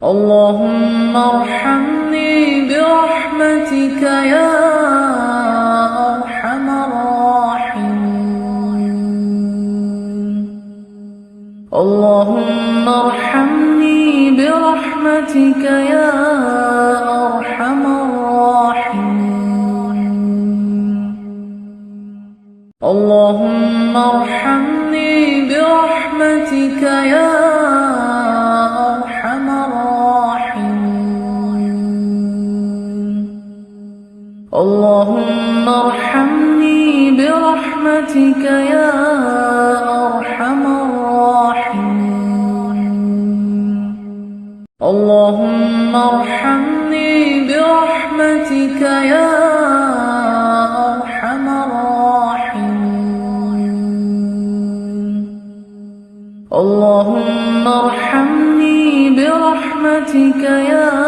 اللهم ارحمني برحمتك يا أرحم الراحمين. اللهم ارحمني برحمتك يا أرحم الراحمين. اللهم ارحمني برحمتك يا أرحم الراحمين. اللهم ارحمني برحمتك يا أرحم الراحمين. اللهم ارحمني برحمتك يا أرحم الراحمين. اللهم ارحمني برحمتك يا